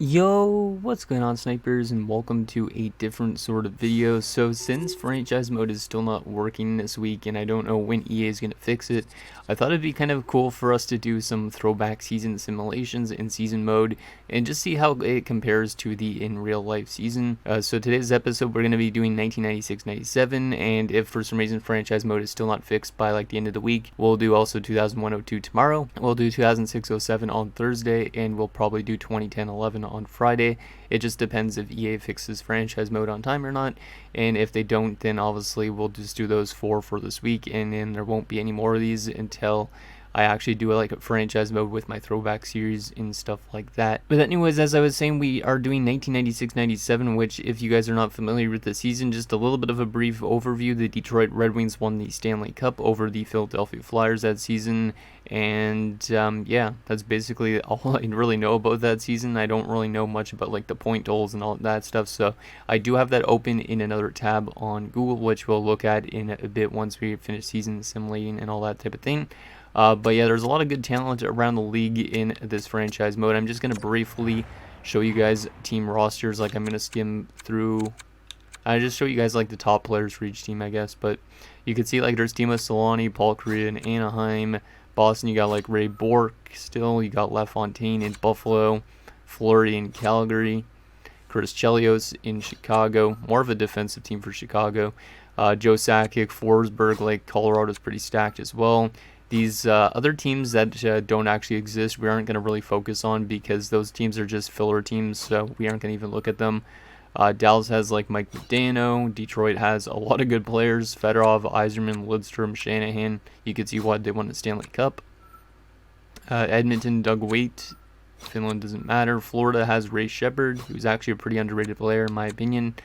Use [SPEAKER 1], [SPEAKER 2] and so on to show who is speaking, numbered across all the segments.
[SPEAKER 1] Yo, what's going on, snipers, and welcome to a different sort of video. So since franchise mode is still not working this week and I don't know when EA is going to fix it, I thought it'd be kind of cool for us to do some throwback season simulations in season mode and just see how it compares to the in real life season. So today's episode we're going to be doing 1996-97, and if for some reason franchise mode is still not fixed by like the end of the week, we'll do also 2001-02 tomorrow, we'll do 2006-07 on Thursday, and we'll probably do 2010-11 on Friday. It just depends if EA fixes franchise mode on time or not, and if they don't, then obviously we'll just do those four for this week, and then there won't be any more of these until I actually do like a franchise mode with my throwback series and stuff like that. But anyways, as I was saying, we are doing 1996-97, which, if you guys are not familiar with the season, just a little bit of a brief overview. The Detroit Red Wings won the Stanley Cup over the Philadelphia Flyers that season, and yeah, that's basically all I really know about that season. I don't really know much about like the point totals and all that stuff, so I do have that open in another tab on Google, which we'll look at in a bit once we finish season simulating and all that type of thing. But yeah, there's a lot of good talent around the league in this franchise mode. I'm just going to briefly show you guys team rosters. Like, I'm going to skim through. I just show you guys like the top players for each team, I guess. But you can see like there's Timo Solani, Paul Kariya in Anaheim. Boston, you got like Ray Bourque still. You got LaFontaine in Buffalo. Fleury in Calgary. Chris Chelios in Chicago. More of a defensive team for Chicago. Joe Sakic, Forsberg, like Colorado's pretty stacked as well. These other teams that don't actually exist, we aren't going to really focus on because those teams are just filler teams, so we aren't going to even look at them. Dallas has like Mike Modano. Detroit has a lot of good players: Fedorov, Yzerman, Lidstrom, Shanahan. You could see why they won the Stanley Cup. Edmonton, Doug Weight. Finland doesn't matter. Florida has Ray Shepard, who's actually a pretty underrated player in my opinion.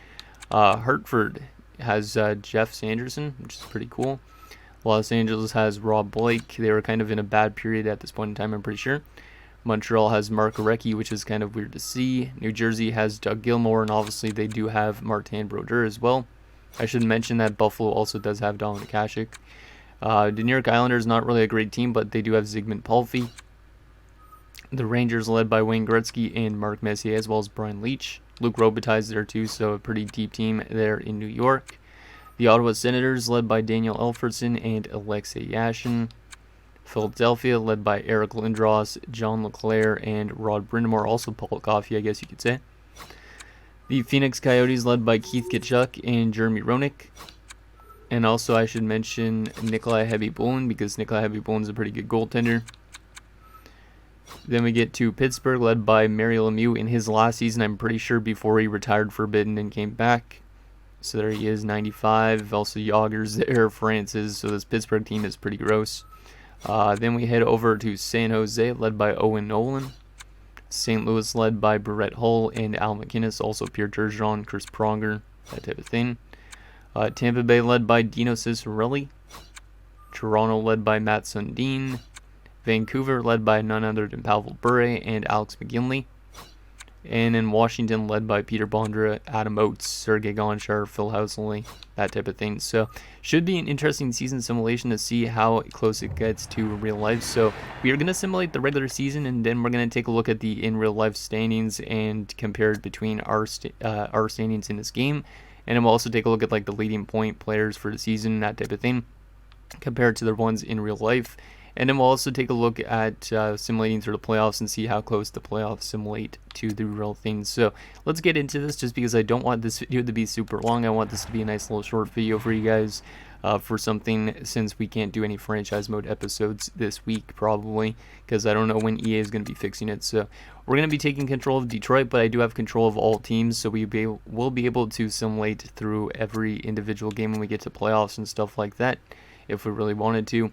[SPEAKER 1] Hartford has Jeff Sanderson, which is pretty cool. Los Angeles has Rob Blake. They were kind of in a bad period at this point in time, I'm pretty sure. Montreal has Mark Recchi, which is kind of weird to see. New Jersey has Doug Gilmour, and obviously they do have Martin Brodeur as well. I should mention that Buffalo also does have Dominik Hasek. The New York Islanders, not really a great team, but they do have Zygmunt Palffy. The Rangers, led by Wayne Gretzky and Mark Messier, as well as Brian Leetch. Luc Robitaille's there too, so a pretty deep team there in New York. The Ottawa Senators, led by Daniel Elfridson and Alexei Yashin. Philadelphia, led by Eric Lindros, John LeClaire, and Rod Brindamore, also Paul Coffey, I guess you could say. The Phoenix Coyotes, led by Keith Tkachuk and Jeremy Roenick. And also I should mention Nikolai Khybulin, because Nikolai Khybulin is a pretty good goaltender. Then we get to Pittsburgh, led by Mario Lemieux in his last season, I'm pretty sure, before he retired for a bit and then came back. So there he is, 95. Also Yager's there, Francis. So this Pittsburgh team is pretty gross. Then we head over to San Jose, led by Owen Nolan. St. Louis, led by Brett Hull and Al McInnes. Also Pierre Turgeon, Chris Pronger, that type of thing. Tampa Bay, led by Dino Ciccarelli. Toronto, led by Matt Sundin. Vancouver, led by none other than Pavel Bure and Alex McGinley. And in Washington, led by Peter Bondra, Adam Oates, Sergei Gonchar, Phil Housley, that type of thing. So should be an interesting season simulation to see how close it gets to real life. So we are going to simulate the regular season, and then we're going to take a look at the in real life standings and compare it between our standings in this game. And then we'll also take a look at like the leading point players for the season, that type of thing, compared to the ones in real life. And then we'll also take a look at simulating through the playoffs and see how close the playoffs simulate to the real things. So let's get into this, just because I don't want this video to be super long. I want this to be a nice little short video for you guys for something, since we can't do any franchise mode episodes this week probably, because I don't know when EA is going to be fixing it. So we're going to be taking control of Detroit, but I do have control of all teams, so we'll be able to simulate through every individual game when we get to playoffs and stuff like that, if we really wanted to.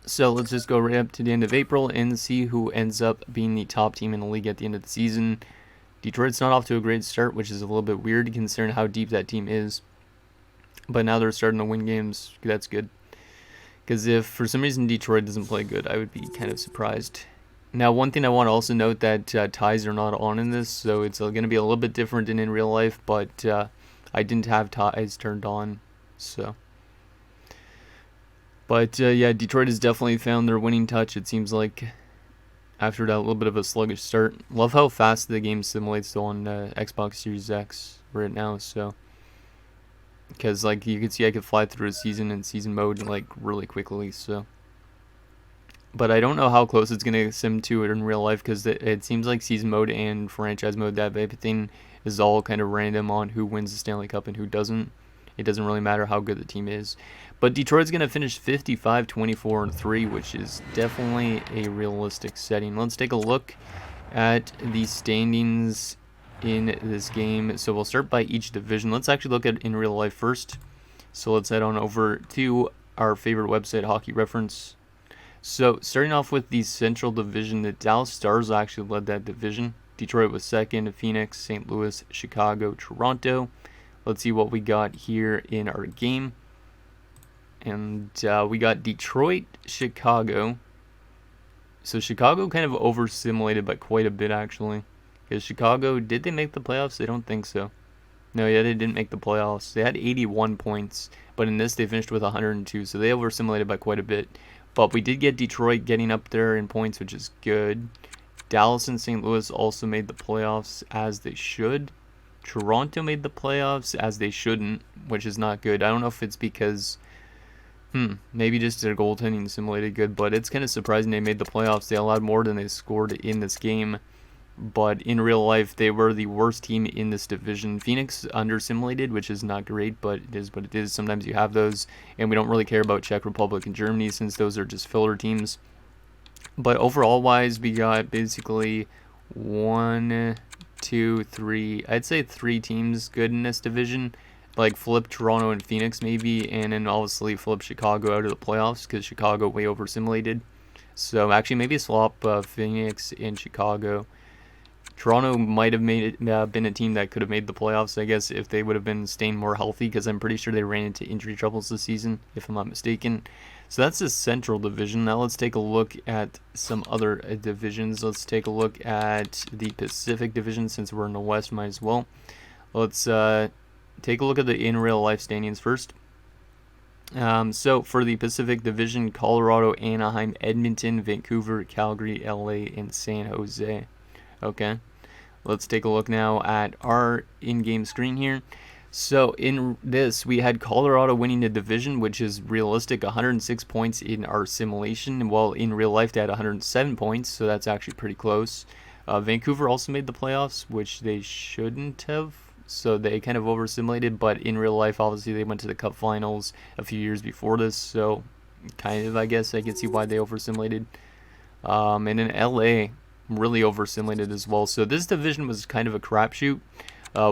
[SPEAKER 1] So let's just go right up to the end of April and see who ends up being the top team in the league at the end of the season. Detroit's not off to a great start, which is a little bit weird considering how deep that team is. But now they're starting to win games. That's good. Because if for some reason Detroit doesn't play good, I would be kind of surprised. Now, one thing I want to also note that ties are not on in this, so it's going to be a little bit different than in real life, but I didn't have ties turned on, so... But yeah, Detroit has definitely found their winning touch, it seems like. after that little bit of a sluggish start. Love how fast the game simulates though on Xbox Series X right now. So, because like you can see, I could fly through a season in season mode like really quickly. So, but I don't know how close it's gonna sim to it in real life, because it seems like season mode and franchise mode, that everything is all kind of random on who wins the Stanley Cup and who doesn't. It doesn't really matter how good the team is. But Detroit's going to finish 55, 24, and 3, which is definitely a realistic setting. Let's take a look at the standings in this game. So we'll start by each division. Let's actually look at in real life first. So let's head on over to our favorite website, Hockey Reference. So starting off with the Central Division, the Dallas Stars actually led that division. Detroit was second, Phoenix, St. Louis, Chicago, Toronto. Let's see what we got here in our game. And we got Detroit, Chicago. So Chicago kind of over-simulated by quite a bit, actually. Because Chicago, did they make the playoffs? I don't think so. No, yeah, they didn't make the playoffs. They had 81 points, but in this they finished with 102, so they over-simulated by quite a bit. But we did get Detroit getting up there in points, which is good. Dallas and St. Louis also made the playoffs, as they should. Toronto made the playoffs, as they shouldn't, which is not good. I don't know if it's because, maybe just their goaltending simulated good, but it's kind of surprising they made the playoffs. They allowed more than they scored in this game, but in real life, they were the worst team in this division. Phoenix under-simulated, which is not great, but it is what it is. Sometimes you have those, and we don't really care about Czech Republic and Germany, since those are just filler teams. But overall-wise, we got basically 1, 2, 3, I'd say 3 teams good in this division. Like flip Toronto and Phoenix maybe, and then obviously flip Chicago out of the playoffs, because Chicago way over simulated. So actually maybe swap Phoenix and Chicago. Toronto might have made it, been a team that could have made the playoffs, I guess, if they would have been staying more healthy, because I'm pretty sure they ran into injury troubles this season, if I'm not mistaken. So that's the Central Division. Now let's take a look at some other divisions. Let's take a look at the Pacific Division, since we're in the West, might as well. Let's take a look at the in real life standings first. So for the Pacific Division, Colorado, Anaheim, Edmonton, Vancouver, Calgary, LA, and San Jose. Okay, let's take a look now at our in-game screen here. So in this, we had Colorado winning the division, which is realistic, 106 points in our simulation, while in real life they had 107 points, so that's actually pretty close. Vancouver also made the playoffs, which they shouldn't have, so they kind of over-simulated, but in real life, obviously, they went to the Cup Finals a few years before this, so kind of, I guess, I can see why they over-simulated. And in LA, really over-simulated as well, so this division was kind of a crapshoot.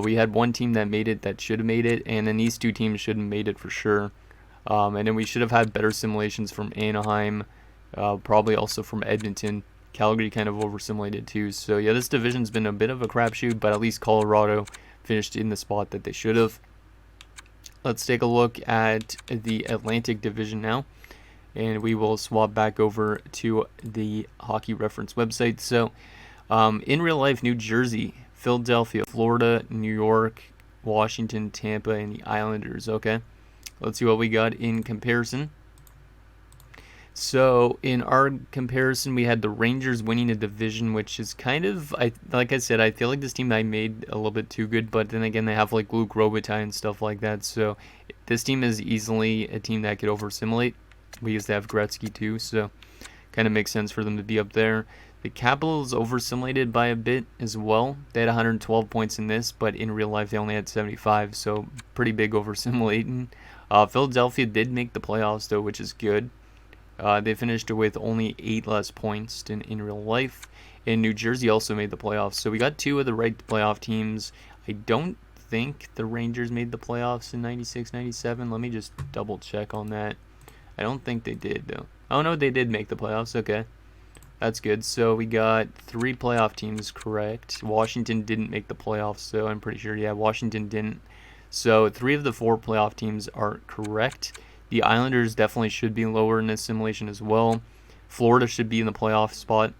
[SPEAKER 1] We had one team that made it that should have made it, and then these two teams should have made it for sure. And then we should have had better simulations from Anaheim, probably also from Edmonton. Calgary kind of over-simulated too. So yeah, this division's been a bit of a crapshoot, but at least Colorado finished in the spot that they should have. Let's take a look at the Atlantic Division now, and we will swap back over to the Hockey Reference website. So in real life, New Jersey, Philadelphia, Florida, New York, Washington, Tampa, and the Islanders. Okay, let's see what we got in comparison. So in our comparison, we had the Rangers winning a division, which is kind of, like I said, I feel like this team I made a little bit too good, but then again, they have like Luke Robitaille and stuff like that. So this team is easily a team that could over-simulate. We used to have Gretzky too, so kind of makes sense for them to be up there. The Capitals over-simulated by a bit as well. They had 112 points in this, but in real life they only had 75, so pretty big over-simulating. Philadelphia did make the playoffs though, which is good. They finished with only 8 less points than in real life. And New Jersey also made the playoffs, so we got 2 of the right playoff teams. I don't think the Rangers made the playoffs in 96-97. Let me just double check on that. I don't think they did though. Oh no, they did make the playoffs. Okay. That's good. So we got 3 playoff teams correct. Washington didn't make the playoffs, so I'm pretty sure, yeah, Washington didn't. So 3 of the 4 playoff teams are correct. The Islanders definitely should be lower in this simulation as well. Florida should be in the playoff spot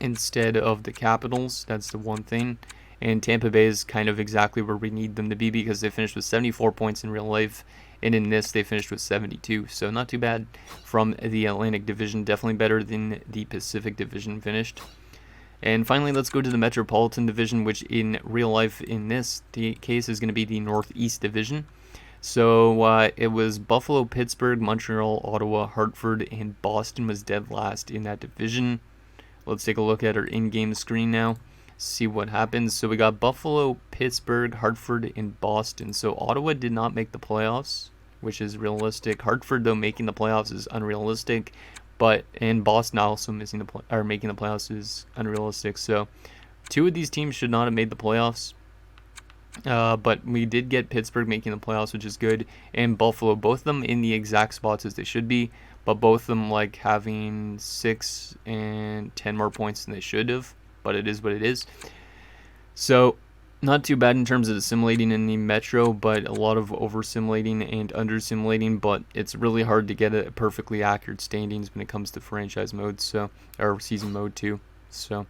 [SPEAKER 1] instead of the Capitals. That's the one thing. And Tampa Bay is kind of exactly where we need them to be, because they finished with 74 points in real life and in this they finished with 72. So not too bad from the Atlantic Division, definitely better than the Pacific Division finished. And finally, let's go to the Metropolitan Division, which in real life in this case is going to be the Northeast Division. So it was Buffalo, Pittsburgh, Montreal, Ottawa, Hartford, and Boston was dead last in that division. Let's take a look at our in-game screen now, see what happens. So we got Buffalo, Pittsburgh, Hartford, and Boston. So Ottawa did not make the playoffs, which is realistic. Hartford, though, making the playoffs is unrealistic. And Boston also making the playoffs is unrealistic. So 2 of these teams should not have made the playoffs. But we did get Pittsburgh making the playoffs, which is good, and Buffalo, both of them in the exact spots as they should be, but both of them like having 6 and 10 more points than they should have, but it is what it is. So not too bad in terms of the simulating in the Metro, but a lot of over simulating and under simulating, but it's really hard to get a perfectly accurate standings when it comes to franchise mode, or season mode too. So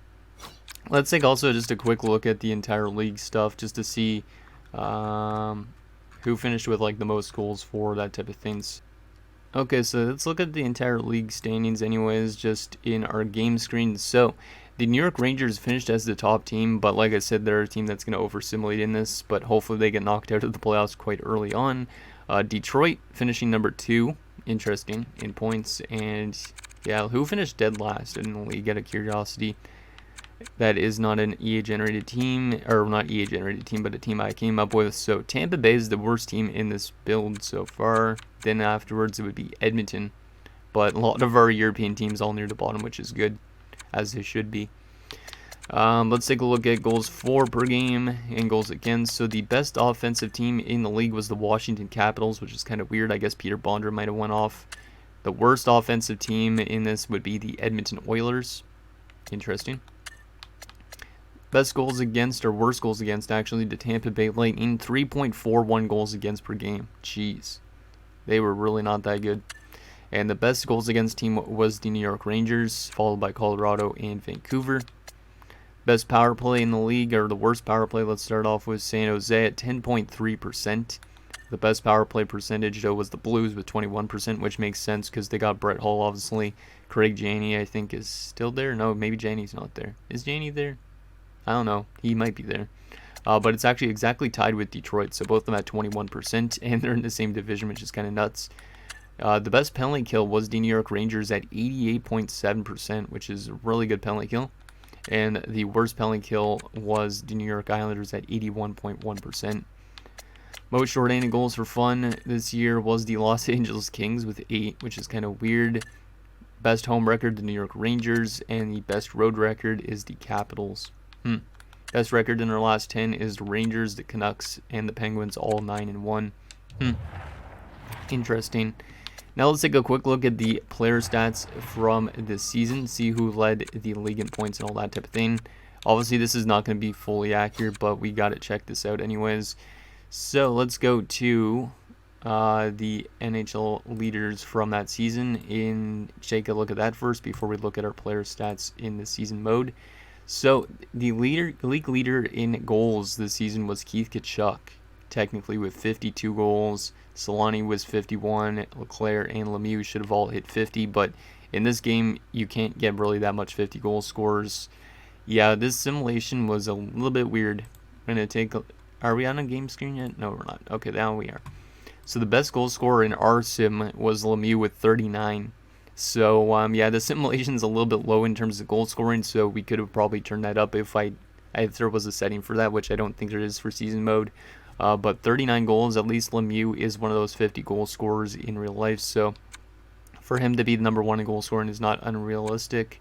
[SPEAKER 1] let's take also just a quick look at the entire league stuff, just to see who finished with like the most goals for that type of things. Okay, so let's look at the entire league standings anyways, just in our game screen. So the New York Rangers finished as the top team, but like I said, they're a team that's going to over simulate in this, but hopefully they get knocked out of the playoffs quite early on. Detroit finishing number 2, interesting, in points. And yeah, who finished dead last in the league, out of curiosity? That is not an EA generated team, or not EA generated team, but a team I came up with. So Tampa Bay is the worst team in this build so far. Then afterwards it would be Edmonton, but a lot of our European teams all near the bottom, which is good, as they should be. Let's take a look at goals for per game and goals against. So the best offensive team in the league was the Washington Capitals, which is kind of weird. I guess Peter Bondra might have went off. The worst offensive team in this would be the Edmonton Oilers. Interesting. Best goals against, or worst goals against, actually, the Tampa Bay Lightning, 3.41 goals against per game. Jeez. They were really not that good. And the best goals against team was the New York Rangers, followed by Colorado and Vancouver. Best power play in the league, or the worst power play, let's start off with San Jose at 10.3%. The best power play percentage, though, was the Blues with 21%, which makes sense because they got Brett Hull, obviously. Craig Janney, I think, is still there. No, maybe Janney's not there. Is Janney there? I don't know. He might be there. But it's actually exactly tied with Detroit, so both of them at 21%, and they're in the same division, which is kind of nuts. The best penalty kill was the New York Rangers at 88.7%, which is a really good penalty kill. And the worst penalty kill was the New York Islanders at 81.1%. Most short-handed goals for fun this year was the Los Angeles Kings with 8, which is kind of weird. Best home record, the New York Rangers, and the best road record is the Capitals. Best record in our last 10 is the Rangers, the Canucks, and the Penguins, all 9-1. Interesting. Now let's take a quick look at the player stats from this season, see who led the league in points and all that type of thing. Obviously, this is not going to be fully accurate, but we got to check this out anyways. So let's go to the NHL leaders from that season and take a look at that first before we look at our player stats in the season mode. So the league leader in goals this season was Keith Tkachuk, technically with 52 goals. Solani was 51. Leclerc and Lemieux should have all hit 50, but in this game you can't get really that much 50 goal scores. Yeah, this simulation was a little bit weird. I'm gonna take a, are we on a game screen yet? No, we're not. Okay, now we are. So the best goal scorer in our sim was Lemieux with 39. So, yeah, the simulation's a little bit low in terms of goal scoring, so we could have probably turned that up if there was a setting for that, which I don't think there is for season mode. But 39 goals, at least Lemieux is one of those 50 goal scorers in real life, so for him to be the number 1 in goal scoring is not unrealistic.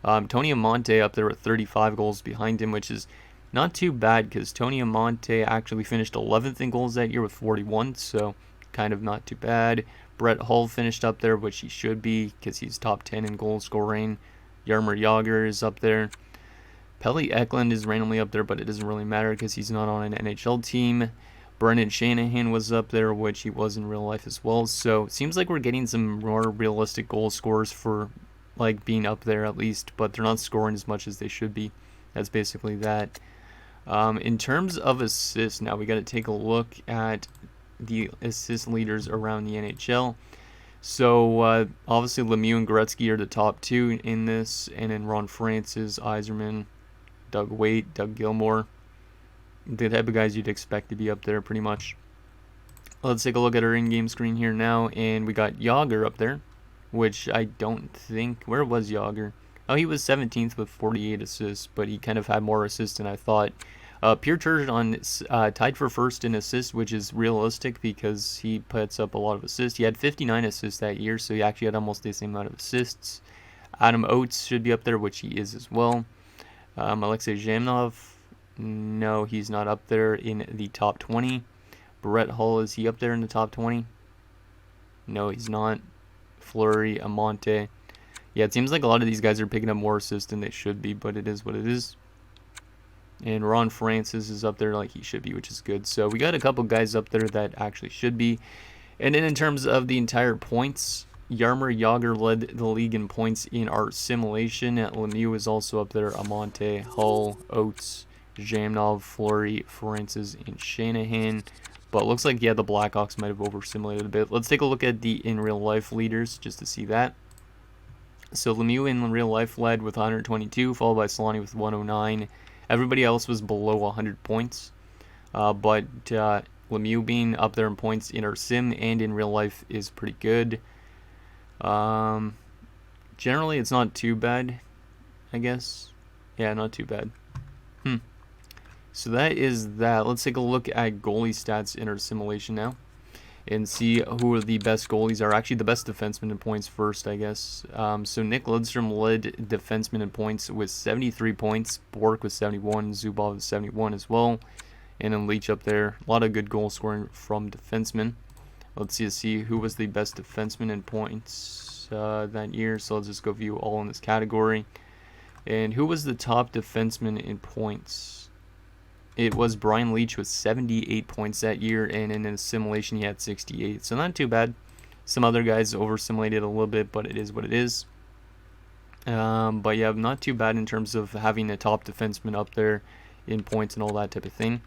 [SPEAKER 1] Tony Amonte up there with 35 goals behind him, which is not too bad because Tony Amonte actually finished 11th in goals that year with 41, so kind of not too bad. Brett Hull finished up there, which he should be because he's top 10 in goal scoring. Jaromir Jagr is up there. Pelle Eklund is randomly up there, but it doesn't really matter because he's not on an NHL team. Brendan Shanahan was up there, which he was in real life as well. So it seems like we're getting some more realistic goal scores for like being up there at least, but they're not scoring as much as they should be. That's basically that. In terms of assists, now we got to take a look at the assist leaders around the NHL. So obviously Lemieux and Gretzky are the top two in this, and then Ron Francis, Yzerman, Doug Weight, Doug Gilmour, the type of guys you'd expect to be up there pretty much. Let's take a look at our in-game screen here now, and we got Yager up there, which I don't think, where was Yager? Oh, he was 17th with 48 assists, but he kind of had more assists than I thought. Pierre Turgeon tied for first in assists, which is realistic because he puts up a lot of assists. He had 59 assists that year, so he actually had almost the same amount of assists. Adam Oates should be up there, which he is as well. Alexei Zhamnov, no, he's not up there in the top 20. Brett Hull, is he up there in the top 20? No, he's not. Fleury, Amante. Yeah, it seems like a lot of these guys are picking up more assists than they should be, but it is what it is. And Ron Francis is up there like he should be, which is good. So we got a couple guys up there that actually should be. And then in terms of the entire points, Jaromir Jagr led the league in points in our simulation. Lemieux is also up there. Amante, Hull, Oates, Zhamnov, Fleury, Francis, and Shanahan. But it looks like, yeah, the Blackhawks might have over-simulated a bit. Let's take a look at the in-real-life leaders just to see that. So Lemieux in real life led with 122, followed by Solani with 109. Everybody else was below 100 points, but Lemieux being up there in points in our sim and in real life is pretty good. Generally, it's not too bad, I guess. Yeah, not too bad. So that is that. Let's take a look at goalie stats in our simulation now and see who the best goalies are. Actually, the best defenseman in points first, I guess. So Nick Lidstrom led defenseman in points with 73 points. Bork with 71. Zubov with 71 as well. And then Leach up there. A lot of good goal scoring from defensemen. Let's see who was the best defenseman in points that year. So let's just go view all in this category. And who was the top defenseman in points? It was Brian Leach with 78 points that year, and in a simulation he had 68. So not too bad. Some other guys over-simulated a little bit, but it is what it is. But yeah, not too bad in terms of having a top defenseman up there in points and all that type of thing.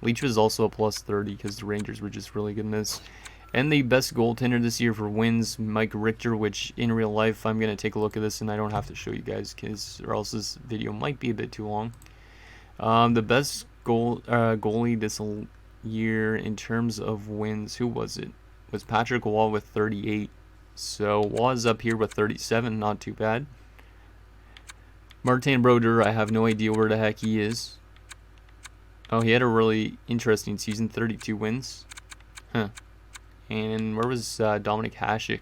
[SPEAKER 1] Leach was also a plus 30 because the Rangers were just really good in this. And the best goaltender this year for wins, Mike Richter, which in real life I'm going to take a look at this and I don't have to show you guys or else this video might be a bit too long. The best goalie this year in terms of wins, who was it? Was Patrick Wall with 38. So Wall's up here with 37, not too bad. Martin Brodeur, I have no idea where the heck he is. Oh, he had a really interesting season, 32 wins. Huh. And where was Dominic Hasek?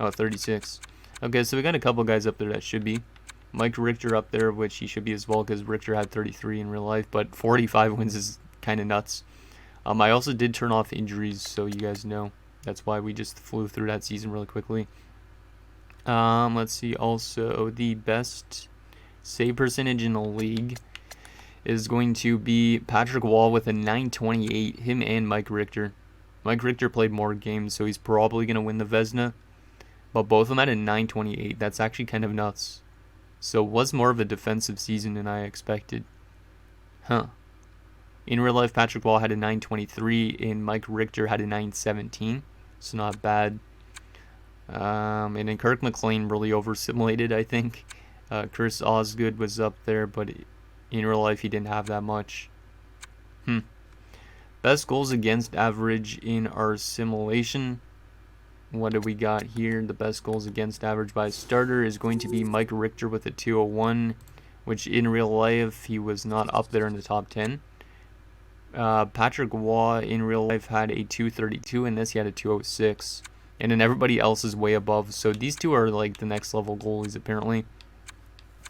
[SPEAKER 1] Oh, 36. Okay, so we got a couple guys up there that should be. Mike Richter up there, which he should be as well, because Richter had 33 in real life, but 45 wins is kind of nuts. I also did turn off injuries, so you guys know. That's why we just flew through that season really quickly. Let's see, also, the best save percentage in the league is going to be Patrick Wall with a 928, him and Mike Richter. Mike Richter played more games, so he's probably going to win the Vezina, but both of them had a 928. That's actually kind of nuts. So it was more of a defensive season than I expected. Huh. In real life, Patrick Wall had a 923 and Mike Richter had a 917. So not bad. And then Kirk McLean really over-simulated, I think. Chris Osgood was up there, but in real life he didn't have that much. Best goals against average in our simulation. What do we got here? The best goals against average by a starter is going to be Mike Richter with a 201, which in real life he was not up there in the top 10. Patrick Waugh in real life had a 232, and this he had a 206. And then everybody else is way above. So these two are like the next level goalies apparently.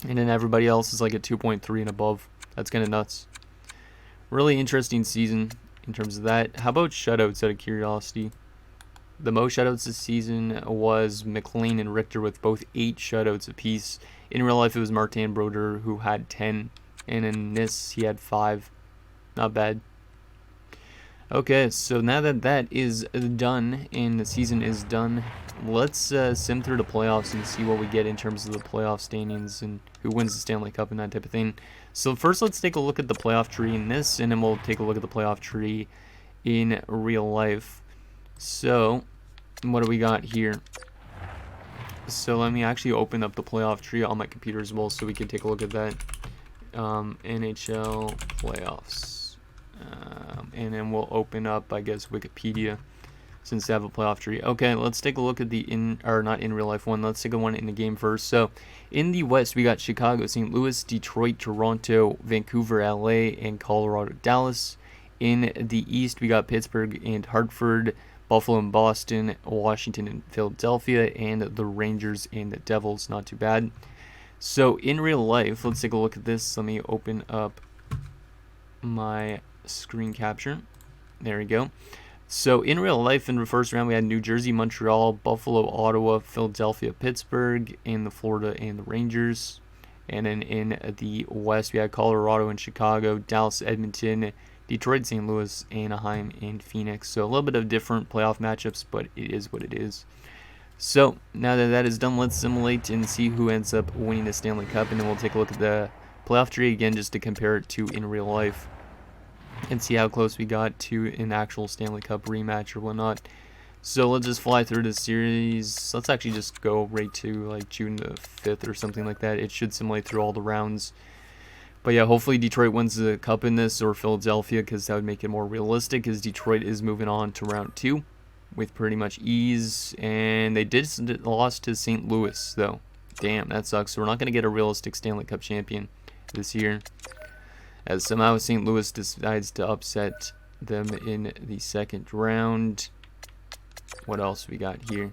[SPEAKER 1] And then everybody else is like a 2.3 and above. That's kind of nuts. Really interesting season in terms of that. How about shutouts out of curiosity? The most shutouts this season was McLean and Richter with both 8 shutouts apiece. In real life, it was Martin Brodeur who had 10. And in this, he had 5. Not bad. Okay, so now that that is done and the season is done, let's sim through the playoffs and see what we get in terms of the playoff standings and who wins the Stanley Cup and that type of thing. So first, let's take a look at the playoff tree in this, and then we'll take a look at the playoff tree in real life. So, what do we got here? So let me actually open up the playoff tree on my computer as well so we can take a look at that. NHL playoffs. And then we'll open up, I guess, Wikipedia since they have a playoff tree. Okay, let's take a look at the not in real life one. Let's take a one in the game first. So in the West, we got Chicago, St. Louis, Detroit, Toronto, Vancouver, LA, and Colorado, Dallas. In the East, we got Pittsburgh and Hartford, Buffalo and Boston, Washington and Philadelphia, and the Rangers and the Devils. Not too bad. So in real life, let's take a look at this. Let me open up my screen capture. There we go. So in real life, in the first round, we had New Jersey, Montreal, Buffalo, Ottawa, Philadelphia, Pittsburgh, and the Florida and the Rangers. And then in the West, we had Colorado and Chicago, Dallas, Edmonton, Detroit, St. Louis, Anaheim, and Phoenix. So a little bit of different playoff matchups, but it is what it is. So now that that is done, let's simulate and see who ends up winning the Stanley Cup. And then we'll take a look at the playoff tree again just to compare it to in real life and see how close we got to an actual Stanley Cup rematch or whatnot. So let's just fly through the series. Let's actually just go right to like June the 5th or something like that. It should simulate through all the rounds. But yeah, hopefully Detroit wins the cup in this, or Philadelphia, because that would make it more realistic, because Detroit is moving on to round 2 with pretty much ease. And they did lost to St. Louis, though. Damn, that sucks. So we're not going to get a realistic Stanley Cup champion this year, as somehow St. Louis decides to upset them in the second round. What else we got here?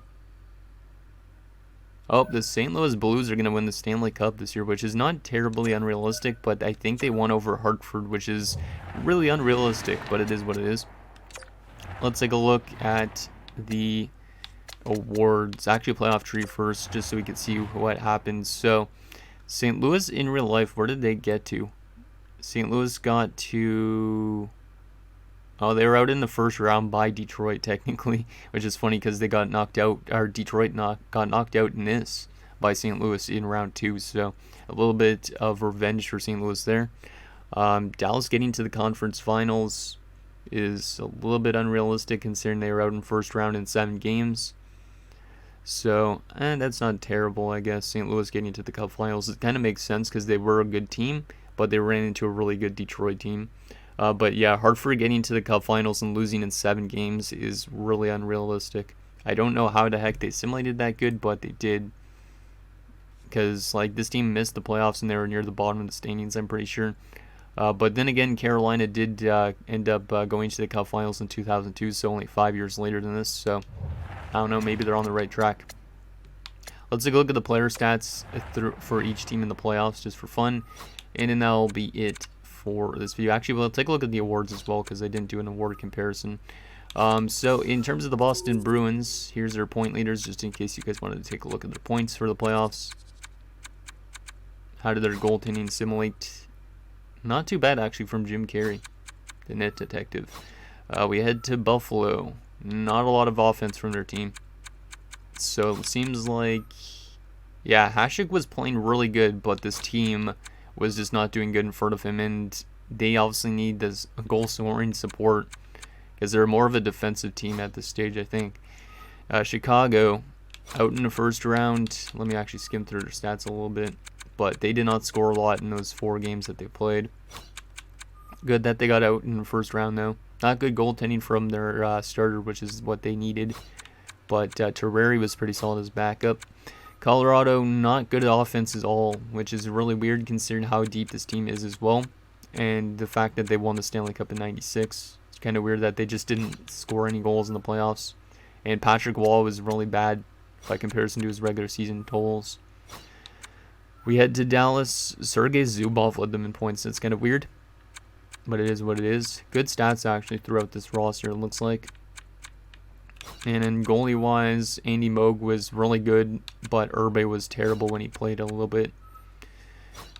[SPEAKER 1] Oh, the St. Louis Blues are going to win the Stanley Cup this year, which is not terribly unrealistic, but I think they won over Hartford, which is really unrealistic, but it is what it is. Let's take a look at the awards. Actually, playoff tree first, just so we can see what happens. So, St. Louis in real life, where did they get to? St. Louis got to... Oh, they were out in the first round by Detroit, technically, which is funny because they got knocked out, or Detroit got knocked out in this by St. Louis in round 2, so a little bit of revenge for St. Louis there. Dallas getting to the conference finals is a little bit unrealistic considering they were out in first round in 7 games. So, that's not terrible, I guess. St. Louis getting to the Cup finals, it kind of makes sense because they were a good team, but they ran into a really good Detroit team. But yeah, Hartford getting to the Cup finals and losing in 7 games is really unrealistic. I don't know how the heck they simulated that good, but they did. Because like this team missed the playoffs and they were near the bottom of the standings, I'm pretty sure. But then again, Carolina did end up going to the Cup finals in 2002, so only 5 years later than this. So I don't know, maybe they're on the right track. Let's take a look at the player stats for each team in the playoffs just for fun. And then that'll be it for this video. Actually, we'll take a look at the awards as well because I didn't do an award comparison. So in terms of the Boston Bruins, here's their point leaders just in case you guys wanted to take a look at their points for the playoffs. How did their goaltending simulate? Not too bad actually from Jim Carrey, the net detective. We head to Buffalo. Not a lot of offense from their team. So it seems like, yeah, Hasek was playing really good, but this team was just not doing good in front of him, and they obviously need this goal scoring support because they're more of a defensive team at this stage, I think. Chicago out in the first round. Let me actually skim through their stats a little bit, but they did not score a lot in those 4 games that they played. Good that they got out in the first round though. Not good goaltending from their starter, which is what they needed, but Terreri was pretty solid as backup. Colorado, not good at offense at all, which is really weird considering how deep this team is as well. And the fact that they won the Stanley Cup in '96. It's kind of weird that they just didn't score any goals in the playoffs. And Patrick Wall was really bad by comparison to his regular season totals. We head to Dallas. Sergei Zubov led them in points. It's kind of weird, but it is what it is. Good stats actually throughout this roster, it looks like. And then goalie-wise, Andy Moog was really good, but Urbe was terrible when he played a little bit.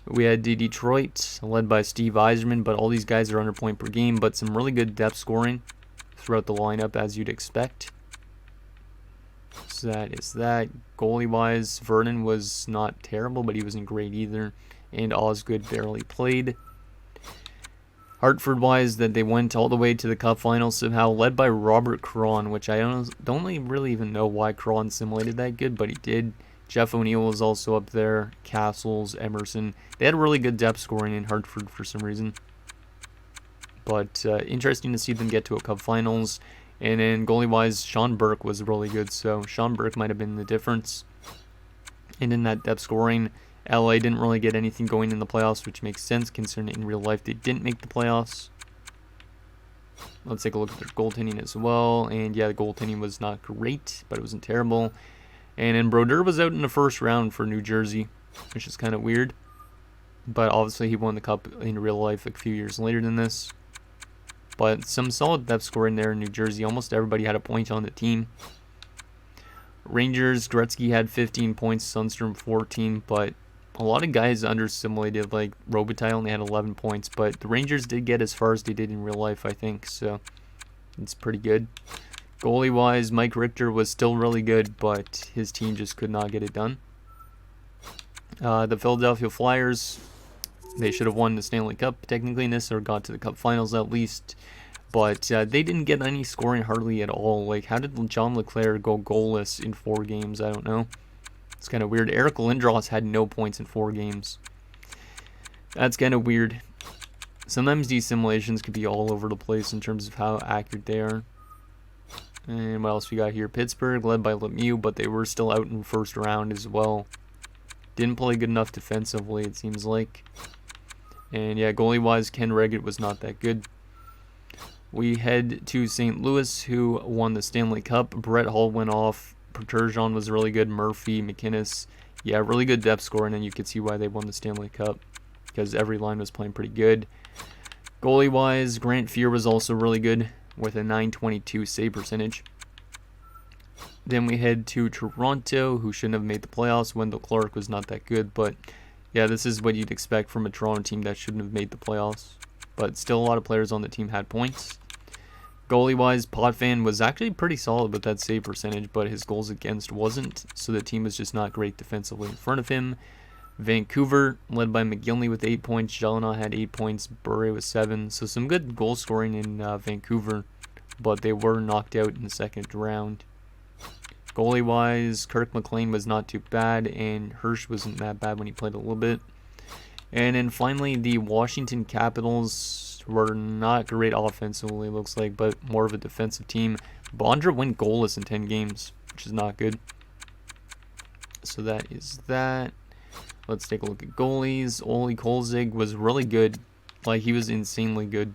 [SPEAKER 1] We had Detroit, led by Steve Yzerman, but all these guys are under point per game, but some really good depth scoring throughout the lineup, as you'd expect. So that is that. Goalie-wise, Vernon was not terrible, but he wasn't great either, and Osgood barely played. Hartford-wise, that they went all the way to the Cup finals somehow, led by Robert Cron, which I don't really even know why Cron simulated that good, but he did. Jeff O'Neill was also up there. Castles, Emerson. They had really good depth scoring in Hartford for some reason. But interesting to see them get to a Cup finals. And then goalie-wise, Sean Burke was really good, so Sean Burke might have been the difference. And in that depth scoring, LA didn't really get anything going in the playoffs, which makes sense considering in real life they didn't make the playoffs. Let's take a look at their goaltending as well. And yeah, the goaltending was not great, but it wasn't terrible. And then Brodeur was out in the first round for New Jersey, which is kind of weird. But obviously he won the Cup in real life a few years later than this. But some solid depth scoring there in New Jersey. Almost everybody had a point on the team. Rangers, Gretzky had 15 points, Sundstrom 14, but a lot of guys under-simulated, like Robitaille only had 11 points, but the Rangers did get as far as they did in real life, I think, so it's pretty good. Goalie-wise, Mike Richter was still really good, but his team just could not get it done. The Philadelphia Flyers, they should have won the Stanley Cup technically in this, or got to the Cup Finals at least. But they didn't get any scoring hardly at all. Like, how did John LeClair go goalless in 4 games? I don't know. It's kind of weird. Eric Lindros had no points in 4 games. That's kind of weird. Sometimes these simulations could be all over the place in terms of how accurate they are. And what else we got here? Pittsburgh, led by Lemieux, but they were still out in the first round as well. Didn't play good enough defensively, it seems like. And yeah, goalie-wise, Ken Reggett was not that good. We head to St. Louis, who won the Stanley Cup. Brett Hull went off. Berturgeon was really good. Murphy, McInnes. Yeah, really good depth scoring, and you could see why they won the Stanley Cup, because every line was playing pretty good. Goalie-wise, Grant Fuhr was also really good with a .922 save percentage. Then we head to Toronto, who shouldn't have made the playoffs. Wendell Clark was not that good, but yeah, this is what you'd expect from a Toronto team that shouldn't have made the playoffs. But still, a lot of players on the team had points. Goalie-wise, Potvin was actually pretty solid with that save percentage, but his goals against wasn't, so the team was just not great defensively in front of him. Vancouver, led by McGillney with 8 points. Jelena had 8 points. Bure with 7. So some good goal scoring in Vancouver, but they were knocked out in the second round. Goalie-wise, Kirk McLean was not too bad, and Hirsch wasn't that bad when he played a little bit. And then finally, the Washington Capitals were not great offensively, looks like, but more of a defensive team. Bondra went goalless in 10 games, which is not good. So that is that. Let's take a look at goalies. Ole Kolzig was really good. Like, he was insanely good.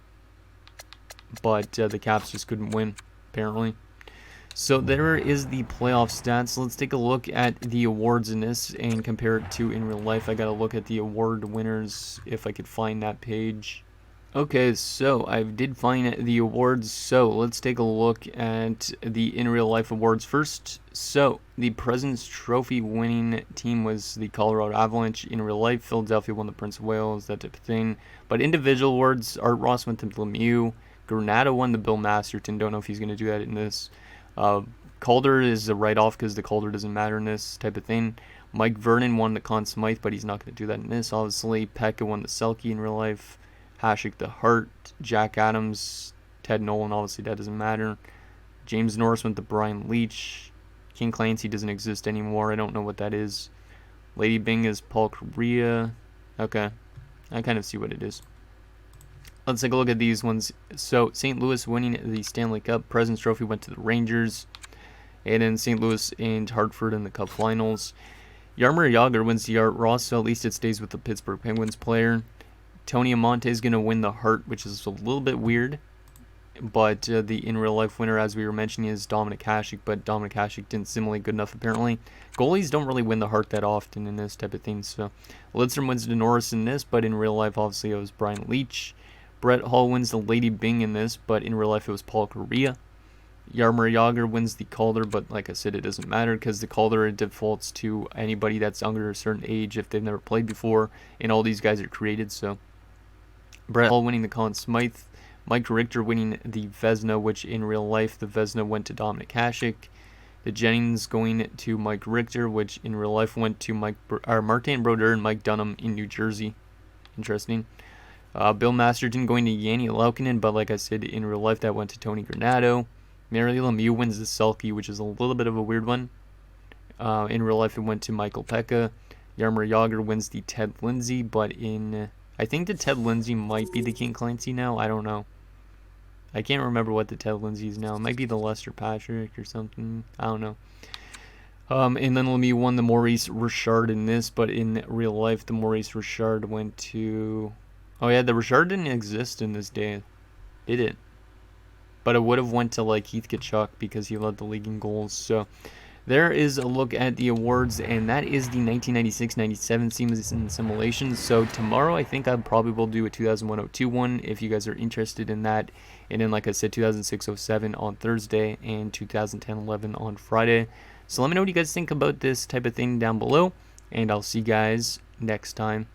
[SPEAKER 1] But the Caps just couldn't win, apparently. So there is the playoff stats. Let's take a look at the awards in this and compare it to in real life. I gotta look at the award winners if I could find that page. Okay, so I did find the awards. So let's take a look at the in real life awards first. So the President's Trophy winning team was the Colorado Avalanche. In real life, Philadelphia won the Prince of Wales, that type of thing. But individual awards, Art Ross went to Lemieux. Granado won the Bill Masterton. Don't know if he's going to do that in this. Calder is a write-off because the Calder doesn't matter in this type of thing. Mike Vernon won the Conn Smythe, but he's not going to do that in this, obviously. Pekka won the Selke in real life. Hasek the Hart. Jack Adams. Ted Nolan, obviously that doesn't matter. James Norris went to Brian Leach. King Clancy doesn't exist anymore. I don't know what that is. Lady Bing is Paul Correa. Okay, I kind of see what it is. Let's take a look at these ones. So, St. Louis winning the Stanley Cup. President's Trophy went to the Rangers. And then St. Louis and Hartford in the Cup Finals. Jaromir Jagr wins the Art Ross, so at least it stays with the Pittsburgh Penguins player. Tony Amonte is going to win the Hart, which is a little bit weird. But the in real life winner, as we were mentioning, is Dominic Hasek, but Dominic Hasek didn't simulate good enough, apparently. Goalies don't really win the Hart that often in this type of thing. So, Lidstrom wins the Norris in this, but in real life, obviously, it was Brian Leach. Brett Hull wins the Lady Bing in this, but in real life it was Paul Correa. Jaromir Jagr wins the Calder, but like I said, it doesn't matter because the Calder defaults to anybody that's under a certain age if they've never played before, and all these guys are created. So Brett Hull winning the Conn Smythe. Mike Richter winning the Vezina, which in real life the Vezina went to Dominic Hasek. The Jennings going to Mike Richter, which in real life went to Martin Brodeur and Mike Dunham in New Jersey. Interesting. Bill Masterton going to Yanni Laukkanen, but like I said, in real life that went to Tony Granato. Mary Lemieux wins the Selkie, which is a little bit of a weird one. In real life it went to Michael Pekka. Jaromir Jagr wins the Ted Lindsay, but I think the Ted Lindsay might be the King Clancy now. I don't know. I can't remember what the Ted Lindsay is now. It might be the Lester Patrick or something. I don't know. And then Lemieux won the Maurice Richard in this, but in real life, the Maurice Richard went to... Oh yeah, the Richard didn't exist in this day, did it? But it would have went to like Heath Kachuk because he led the league in goals. So there is a look at the awards, and that is the 1996-97 season simulation. So tomorrow, I think I probably will do a 2001-02 one if you guys are interested in that. And then, like I said, 2006-07 on Thursday and 2010-11 on Friday. So let me know what you guys think about this type of thing down below, and I'll see you guys next time.